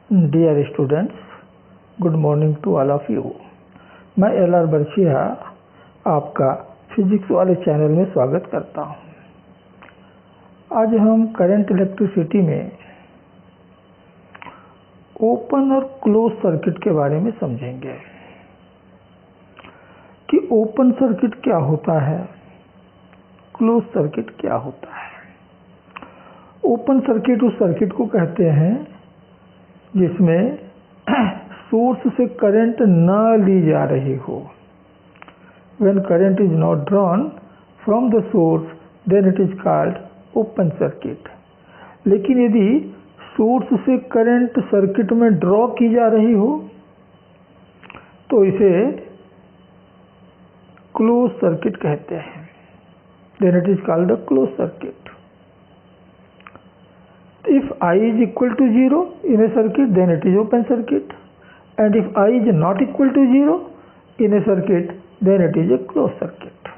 Dear students, good morning to all of you. मैं LR Barchhiya आपका physics वाले channel में स्वागत करता हूं। आज हम करंट इलेक्ट्रिसिटी में ओपन और क्लोज सर्किट के बारे में समझेंगे कि ओपन सर्किट क्या होता है, क्लोज सर्किट क्या होता है। ओपन सर्किट उस सर्किट को कहते हैं जिसमें सोर्स से करंट न ली जा रही हो। When current is not drawn from the source, then it is called open circuit। लेकिन यदि सोर्स से करंट सर्किट में ड्रॉ की जा रही हो तो इसे क्लोज सर्किट कहते हैं। Then it is called a closed circuit। If I is equal to 0 in a circuit, then it is open circuit, and if I is not equal to 0 in a circuit, then it is a closed circuit।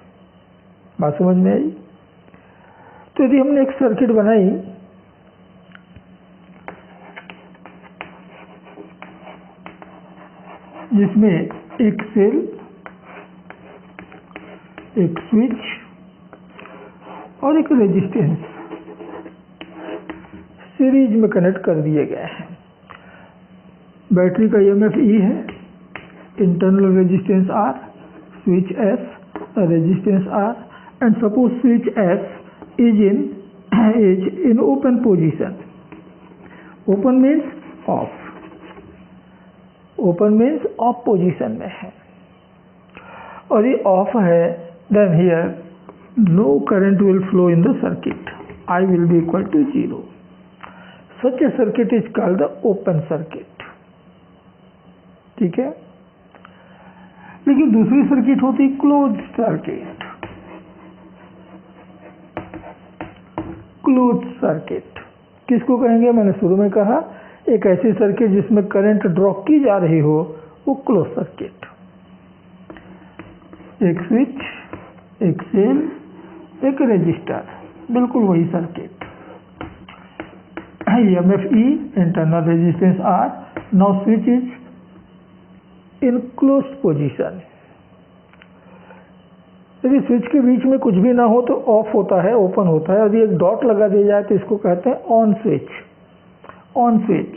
बात समझ में आई? तो यदि हमने एक circuit बनाई जिसमें एक सेल, एक स्विच और एक रेजिस्टेंस सीरीज में कनेक्ट कर दिए गए हैं। बैटरी का EMF E है, internal resistance R, switch S, resistance R, and suppose switch S is in open position. Open means off, open means off position में है और ये ऑफ है। Then here no current will flow in the circuit, I will be equal to 0। Such a circuit is called the open circuit। ठीक है, लेकिन दूसरी circuit होती है क्लोज सर्किट। क्लोज सर्किट किसको कहेंगे? मैंने शुरू में कहा एक ऐसी सर्किट जिसमें करंट ड्रॉ की जा रही हो, वो क्लोज सर्किट। एक स्विच, एक सेल, एक रेजिस्टर, बिल्कुल वही circuit. EMF E, internal resistance R, now switch is in closed position। यदि स्विच के बीच में कुछ भी ना हो तो ऑफ होता है, ओपन होता है। यदि एक डॉट लगा दिया जाए तो इसको कहते हैं ऑन स्विच। ऑन स्विच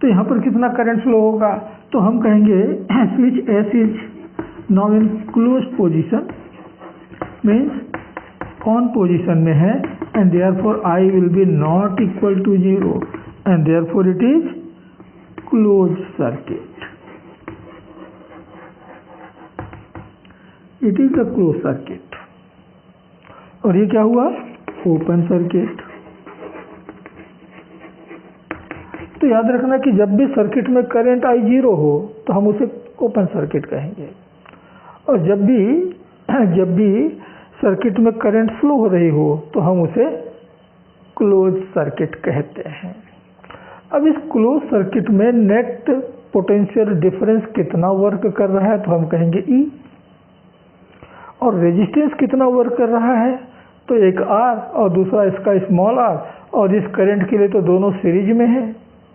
तो यहाँ पर कितना करंट फ्लो होगा? तो हम कहेंगे switch S is now in closed position, means on position में है, and therefore I will be not equal to 0, and therefore it is closed circuit। It is a closed circuit। और ये क्या हुआ? Open circuit. तो याद रखना कि जब भी सर्किट में करंट I 0 हो तो हम उसे ओपन सर्किट कहेंगे, और जब भी सर्किट में करंट फ्लो हो रही हो तो हम उसे क्लोज सर्किट कहते हैं। अब इस क्लोज सर्किट में नेट पोटेंशियल डिफरेंस कितना वर्क कर रहा है तो हम कहेंगे E, और रेजिस्टेंस कितना वर्क कर रहा है तो एक R और दूसरा इसका स्मॉल r, और इस करंट के लिए तो दोनों सीरीज में है।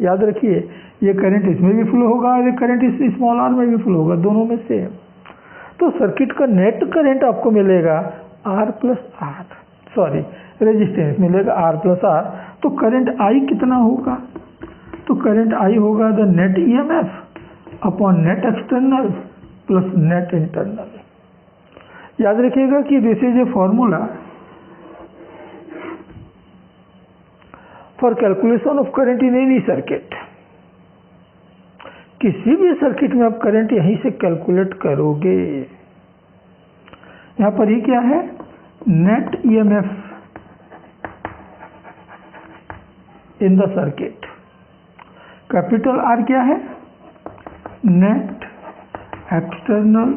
याद रखिए ये करंट इसमें भी फ्लो होगा और ये करंट इस स्मॉल r में भी फ्लो होगा, दोनों में से। तो सर्किट का नेट करंट आपको मिलेगा R plus R, sorry resistance मिलेगा R प्लस R। तो करंट I कितना होगा? तो करंट I होगा the net EMF upon net external plus net internal. याद रखिएगा कि this is a formula for calculation of current in any circuit. किसी भी सर्किट में आप करंट यहीं से कैलकुलेट करोगे। यहां पर ये क्या है? Net EMF in the circuit. Capital R क्या है? Net external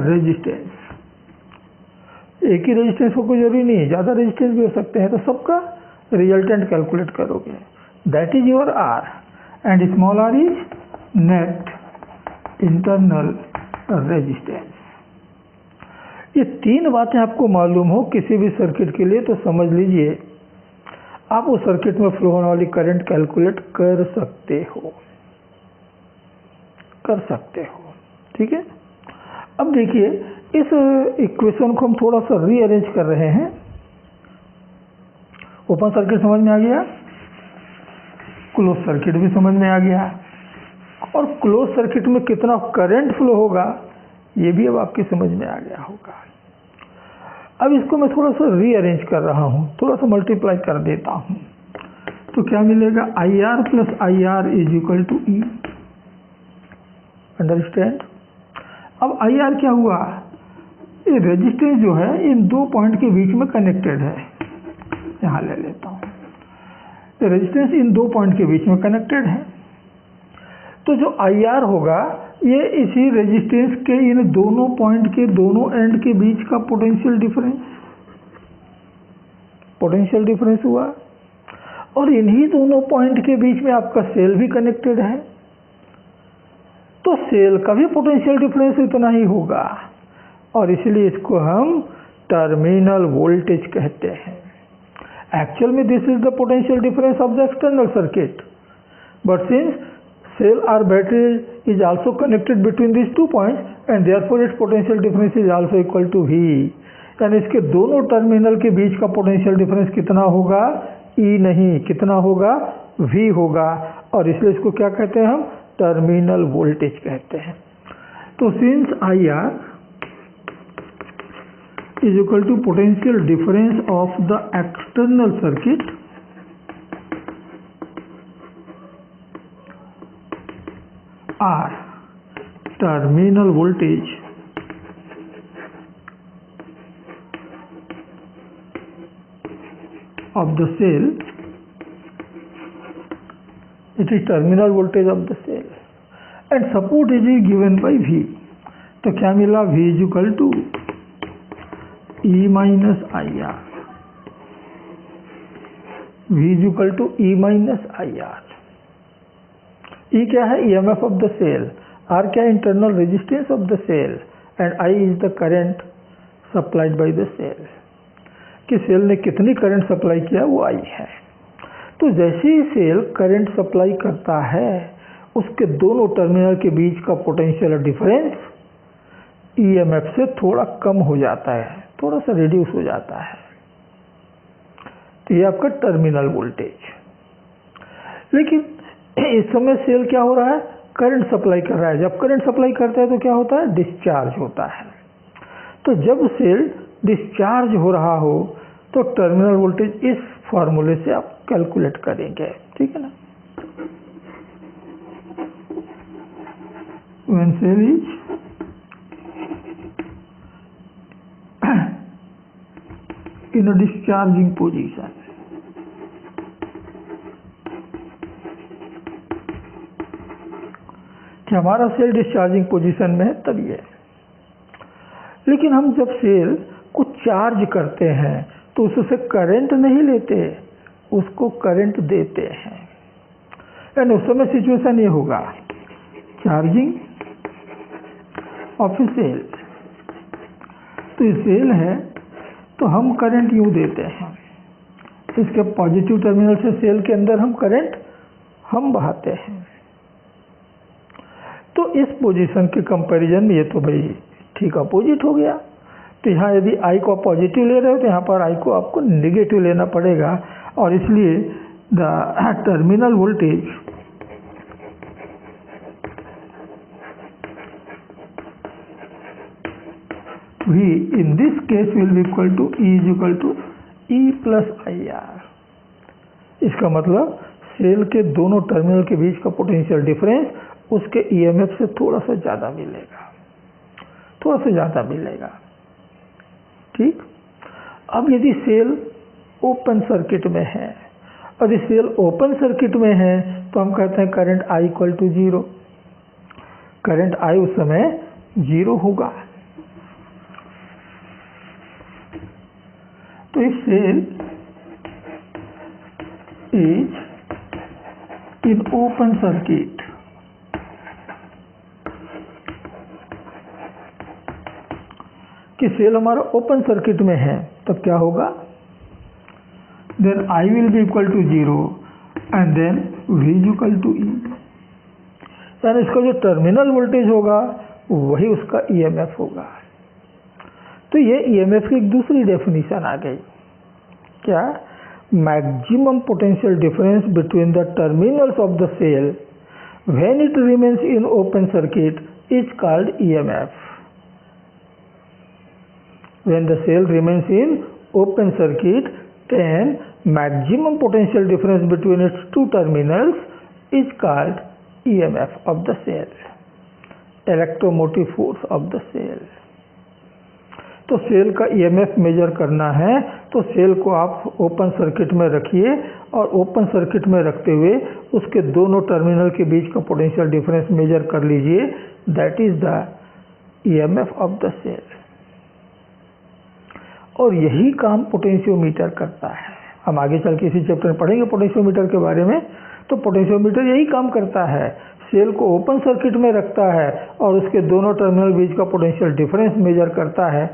resistance. एक ही रेजिस्टेंस को कोई जरूरी नहीं है, ज्यादा रेजिस्टेंस भी हो सकते हैं, तो सबका रिजल्टेंट कैलकुलेट करोगे। That is your R, and small r is net internal resistance. ये तीन बातें आपको मालूम हो किसी भी सर्किट के लिए तो समझ लीजिए आप उस सर्किट में फ्लो होने वाली करंट कैलकुलेट कर सकते हो, ठीक है। अब देखिए इस इक्वेशन को हम थोड़ा सा रीअरेंज कर रहे हैं। ओपन सर्किट समझ में आ गया, क्लोज सर्किट भी समझ में आ गया, और क्लोज सर्किट में कितना करंट फ्लो होगा ये भी अब आपकी समझ में आ गया होगा। अब इसको मैं थोड़ा सा रीअरेंज कर रहा हूँ, थोड़ा सा मल्टीप्लाई कर देता हूँ, तो क्या मिलेगा, IR plus IR is equal to E। Understand. अब IR क्या हुआ, ये रेजिस्टेंस जो है इन दो पॉइंट के बीच में कनेक्टेड है, यहाँ ले लेता हूँ, रेजिस्टेंस इन दो पॉइंट के बीच में कनेक्टेड है। तो जो IR होगा ये इसी रेजिस्टेंस के इन दोनों पॉइंट के दोनों एंड के बीच का पोटेंशियल डिफरेंस हुआ, और इन्हीं दोनों पॉइंट के बीच में आपका सेल भी कनेक्टेड है, तो सेल का भी पोटेंशियल डिफरेंस इतना ही होगा, और इसलिए इसको हम टर्मिनल वोल्टेज कहते हैं। एक्चुअल में this is the potential difference of the external circuit, but since cell or battery is also connected between these 2 points and therefore its potential difference is also equal to V। यानी इसके दोनों terminal के बीच का potential difference कितना होगा, E नहीं, कितना होगा, V होगा, और इसलिए इसको क्या कहते हैं हम, टर्मिनल वोल्टेज कहते हैं। तो since IR is equal to potential difference of the external circuit R terminal voltage of the cell, it is terminal voltage of the cell, and support is given by V। तो क्या मिला, V is equal to E minus IR, V is equal to E minus IR। E क्या है, EMF of the cell, R क्या है, internal resistance of the cell, and I is the current supplied by the cell, कि cell ने कितनी current supply किया वो I है। तो जैसे ही सेल करंट सप्लाई करता है उसके दोनों टर्मिनल के बीच का पोटेंशियल डिफरेंस EMF से थोड़ा कम हो जाता है, थोड़ा सा रिड्यूस हो जाता है, तो ये आपका टर्मिनल वोल्टेज। लेकिन इस समय सेल क्या हो रहा है, करंट सप्लाई कर रहा है, जब करंट सप्लाई करता है तो क्या होता है, डिस्चार्ज होता है। तो जब सेल डिस्चार्ज हो रहा हो तो टर्मिनल वोल्टेज इस फॉर्मूले से आप कैलकुलेट करेंगे, ठीक है ना। When cell is in a discharging position, कि हमारा सेल डिस्चार्जिंग पोजीशन में है तब ये। लेकिन हम जब सेल को चार्ज करते हैं तो उससे करंट नहीं लेते, उसको करंट देते हैं, एंड उस समय सिचुएशन ये होगा, चार्जिंग ऑफ ए सेल, तो ये सेल है तो हम करंट यूँ देते हैं, इसके पॉजिटिव टर्मिनल से सेल के अंदर हम करंट हम बहाते हैं। तो इस पोजीशन के कंपैरिजन में ये तो भाई ठीक अपोजिट हो गया। तो यहाँ यदि I को आप पॉजिटिव ले रहे हो तो यहाँ पर I को आपको नेगेटिव लेना पड़ेगा, और इसलिए the terminal voltage V in this case will be equal to E is equal to E plus IR। इसका मतलब सेल के दोनों टर्मिनल के बीच का पोटेंशियल डिफरेंस उसके EMF से थोड़ा सा ज़्यादा मिलेगा, ठीक। अब यदि सेल ओपन सर्किट में है, और यदि सेल ओपन सर्किट में है तो हम कहते हैं current I equal to 0, current I उस समय 0 होगा। तो if cell is in open circuit, कि सेल हमारा ओपन सर्किट में है, तब क्या होगा, then I will be equal to 0 and then V is equal to E, यानी इसका जो टर्मिनल वोल्टेज होगा वही उसका EMF होगा। तो ये EMF की एक दूसरी डेफिनेशन आ गई, क्या? Maximum potential difference between the terminals of the cell when it remains in open circuit is called EMF। When the cell remains in open circuit, then maximum potential difference between its two terminals is called EMF of the cell, electromotive force of the cell। तो cell का EMF major करना है तो cell को आप open circuit में रखिए और ओपन सर्किट में रखते हुए उसके दोनों टर्मिनल के बीच का पोटेंशियल डिफरेंस मेजर कर लीजिए, that is the EMF of the cell. और यही काम पोटेंशियोमीटर करता है। हम आगे चल के इसी चैप्टर में पढ़ेंगे पोटेंशियोमीटर के बारे में। तो पोटेंशियोमीटर यही काम करता है, सेल को ओपन सर्किट में रखता है और उसके दोनों टर्मिनल बीच का पोटेंशियल डिफरेंस मेजर करता है।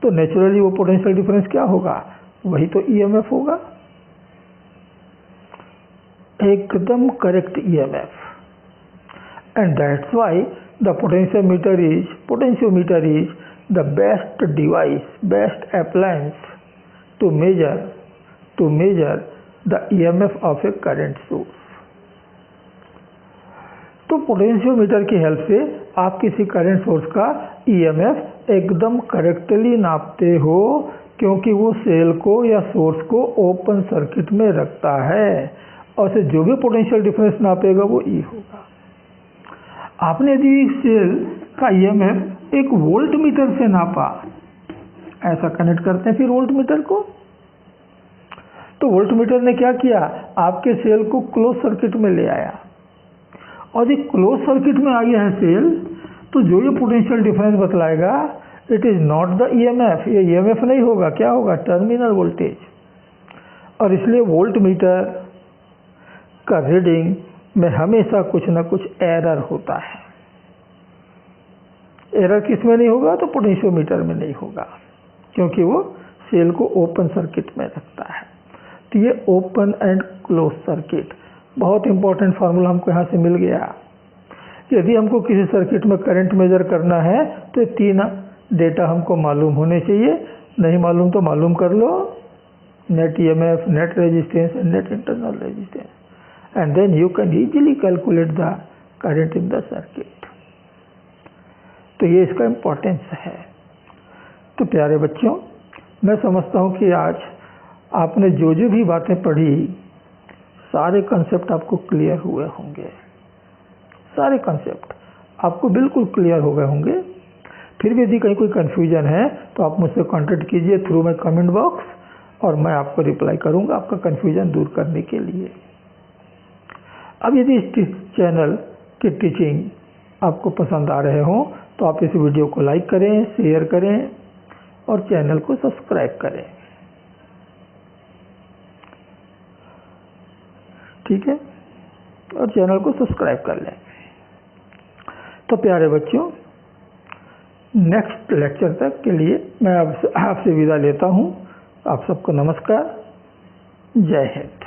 तो नेचुरली वो पोटेंशियल डिफरेंस क्या होगा? वही तो EMF होगा, एकदम correct EMF। And that's why the potentiometer is the best device, best appliance to measure the EMF of a current source। तो पोटेंशियोमीटर की हेल्प से आप किसी करंट सोर्स का EMF एकदम करेक्टली नापते हो, क्योंकि वो सेल को या सोर्स को ओपन सर्किट में रखता है और से जो भी पोटेंशियल डिफरेंस नापेगा वो E होगा। आपने यदि सेल का EMF एक वोल्ट मीटर से नापा, ऐसा कनेक्ट करते हैं फिर वोल्ट मीटर को, तो वोल्ट मीटर ने क्या किया? आपके सेल को क्लोज सर्किट में ले आया और ये क्लोज सर्किट में आ गया है सेल, तो जो ये पोटेंशियल डिफरेंस बतलाएगा it is not the EMF, ये EMF नहीं होगा, क्या होगा? Terminal voltage. और इसलिए वोल्ट मीटर का रीडिंग में हमेशा कुछ ना कुछ एरर होता है। एरर किस में नहीं होगा? तो पोटेंशियोमीटर में नहीं होगा, क्योंकि वो सेल को ओपन सर्किट में रखता है। तो ये ओपन एंड क्लोज सर्किट बहुत इंपॉर्टेंट फार्मूला हमको यहाँ से मिल गया। यदि हमको किसी सर्किट में करंट मेजर करना है तो ये तीन डेटा हमको मालूम होने चाहिए। नहीं मालूम तो मालूम कर लो, net EMF, net resistance and net internal resistance, and then you can easily calculate the current in the circuit. तो ये इसका इम्पोर्टेंस है। तो प्यारे बच्चों, मैं समझता हूँ कि आज आपने जो जो भी बातें पढ़ी सारे कंसेप्ट आपको क्लियर हुए होंगे, सारे कंसेप्ट आपको बिल्कुल क्लियर हो गए होंगे। फिर भी यदि कहीं कोई कन्फ्यूजन है तो आप मुझसे कांटेक्ट कीजिए थ्रू माय कमेंट बॉक्स, और मैं आपको रिप्लाई करूँगा आपका कन्फ्यूजन दूर करने के लिए। अब यदि इस चैनल की टीचिंग आपको पसंद आ रहे हों तो आप इस वीडियो को लाइक करें, शेयर करें और चैनल को सब्सक्राइब करें, ठीक है? और चैनल को सब्सक्राइब कर लें। तो प्यारे बच्चों, नेक्स्ट लेक्चर तक के लिए मैं आपसे विदा लेता हूँ। आप सबको नमस्कार, जय हिंद।